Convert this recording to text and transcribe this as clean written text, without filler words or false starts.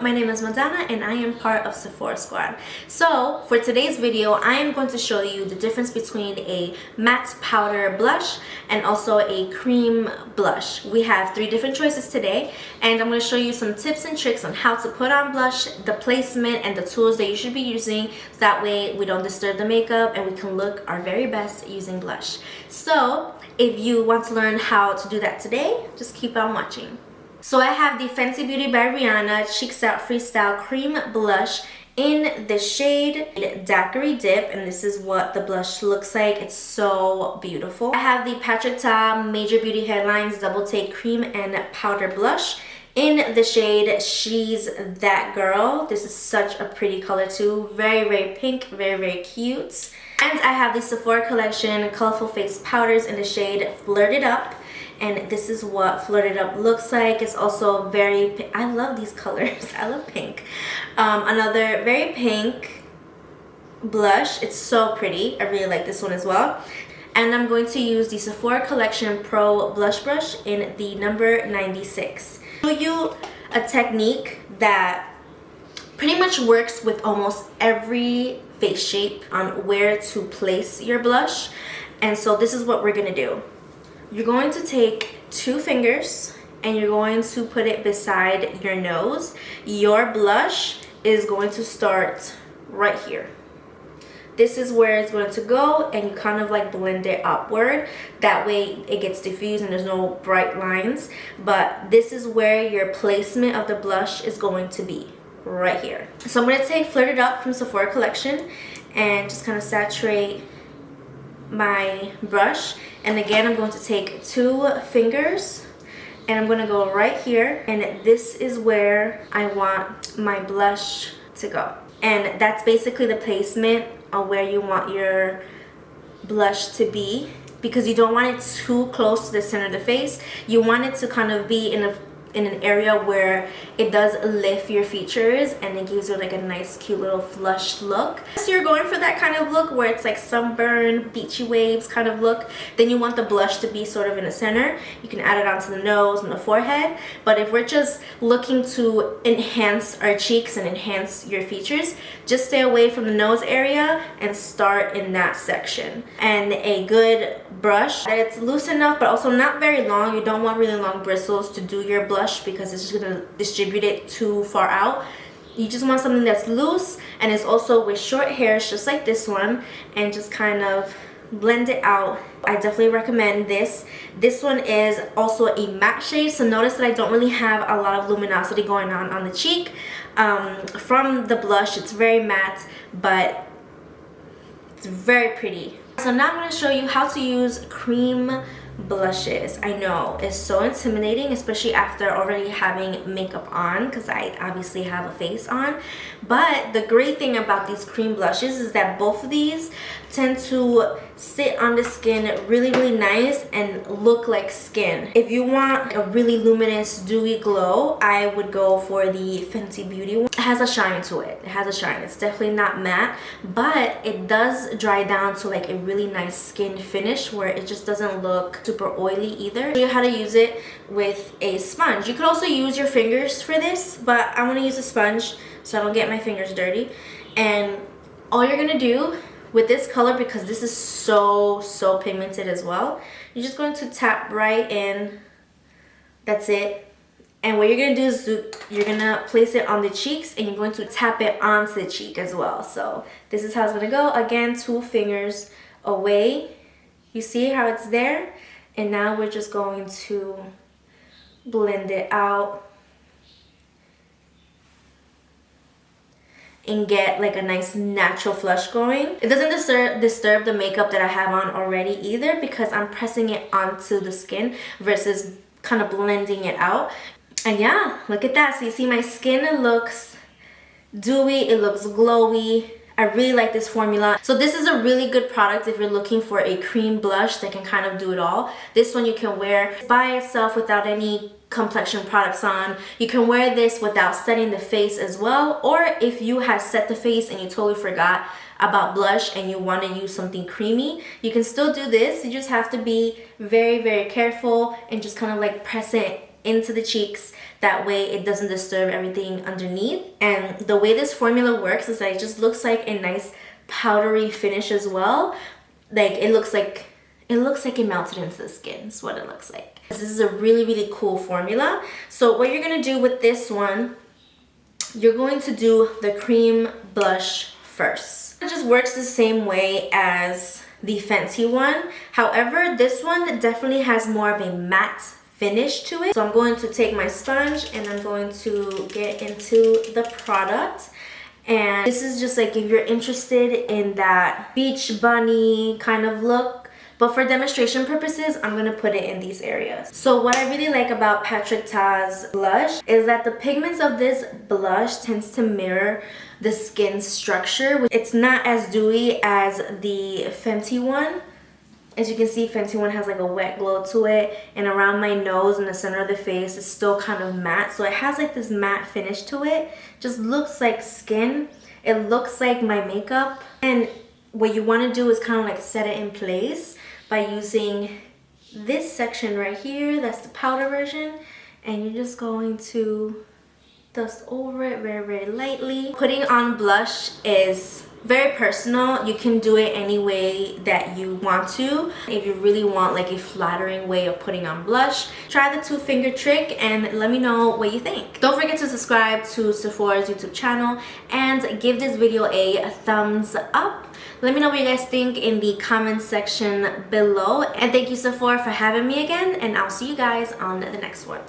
My name is Madonna and I am part of Sephora Squad. So for today's video, I am going to show you the difference between a matte powder blush and also a cream blush. We have 3 different choices today, and I'm going to show you some tips and tricks on how to put on blush, the placement, and the tools that you should be using, so that way we don't disturb the makeup and we can look our very best using blush. So if you want to learn how to do that today, just keep on watching. So I have the Fenty Beauty by Rihanna Cheeks Out Freestyle Cream Blush in the shade Daiquiri Dip, and this is what the blush looks like. It's so beautiful. I have the Patrick Ta Major Beauty Headlines Double Take Cream and Powder Blush in the shade She's That Girl. This is such a pretty color too. Very, very pink, very, very cute. And I have the Sephora Collection Colorful Face Powders in the shade Flirted Up. And this is what Flirted Up looks like. It's also very, I love these colors. I love pink. Another very pink blush. It's so pretty. I really like this one as well. And I'm going to use the Sephora Collection Pro Blush Brush in the number 96. I'll show you a technique that pretty much works with almost every face shape on where to place your blush. And so this is what we're going to do. You're going to take 2 fingers and you're going to put it beside your nose. Your blush is going to start right here. This is where it's going to go, and you kind of like blend it upward. That way it gets diffused and there's no bright lines. But this is where your placement of the blush is going to be, right here. So I'm going to take Flirted Up from Sephora Collection and just kind of saturate my brush. And again, I'm going to take 2 fingers and I'm going to go right here, and this is where I want my blush to go. And that's basically the placement of where you want your blush to be, because you don't want it too close to the center of the face. You want it to kind of be in an area where it does lift your features and it gives you like a nice cute little flush look. So you're going for that kind of look where it's like sunburn, beachy waves kind of look, then you want the blush to be sort of in the center. You can add it onto the nose and the forehead, but if we're just looking to enhance our cheeks and enhance your features, just stay away from the nose area and start in that section. And a good brush that it's loose enough but also not very long. You don't want really long bristles to do your blush, because it's just going to distribute it too far out. You just want something that's loose and is also with short hairs, just like this one, and just kind of blend it out. I definitely recommend this. This one is also a matte shade, so notice that I don't really have a lot of luminosity going on the cheek. From the blush, it's very matte, but it's very pretty. So now I'm going to show you how to use cream blushes. I know it's so intimidating, especially after already having makeup on, because I obviously have a face on. But the great thing about these cream blushes is that both of these tend to sit on the skin really, really nice and look like skin. If you want a really luminous, dewy glow, I would go for the Fenty Beauty one. It has a shine to it. It has a shine. It's definitely not matte, but it does dry down to like a really nice skin finish where it just doesn't look super oily either. I'll show you how to use it with a sponge. You could also use your fingers for this, but I want to use a sponge so I don't get my fingers dirty. And all you're gonna do with this color, because this is so pigmented as well, you're just going to tap right in. That's it. And what you're gonna do is you're gonna place it on the cheeks and you're going to tap it onto the cheek as well. So this is how it's gonna go. Again, 2 fingers away. You see how it's there? And now we're just going to blend it out and get like a nice natural flush going. It doesn't disturb the makeup that I have on already either, because I'm pressing it onto the skin versus kind of blending it out. And yeah, look at that. So you see my skin looks dewy, it looks glowy. I really like this formula. So this is a really good product if you're looking for a cream blush that can kind of do it all. This one you can wear by itself without any complexion products on. You can wear this without setting the face as well, or if you have set the face and you totally forgot about blush and you want to use something creamy, you can still do this. You just have to be very, very careful and just kind of like press it into the cheeks. That way it doesn't disturb everything underneath. And the way this formula works is that it just looks like a nice powdery finish as well. Like it looks like it melted into the skin is what it looks like. This is a really cool formula. So what you're gonna do with this one, you're going to do the cream blush first. It just works the same way as the Fenty one. However, this one definitely has more of a matte finish to it. So I'm going to take my sponge and I'm going to get into the product. And this is just like if you're interested in that beach bunny kind of look, but for demonstration purposes, I'm gonna put it in these areas. So what I really like about Patrick Ta's blush is that the pigments of this blush tends to mirror the skin structure. It's not as dewy as the Fenty one. As you can see, Fenty one has like a wet glow to it, and around my nose and the center of the face it's still kind of matte. So it has like this matte finish to it. Just looks like skin. It looks like my makeup. And what you want to do is kind of like set it in place by using this section right here. That's the powder version. And you're just going to dust over it very lightly. Putting on blush is very personal. You can do it any way that you want to. If you really want like a flattering way of putting on blush, try the 2-finger trick and let me know what you think. Don't forget to subscribe to Sephora's YouTube channel and give this video a thumbs up. Let me know what you guys think in the comments section below. And thank you, Sephora, for having me again, and I'll see you guys on the next one.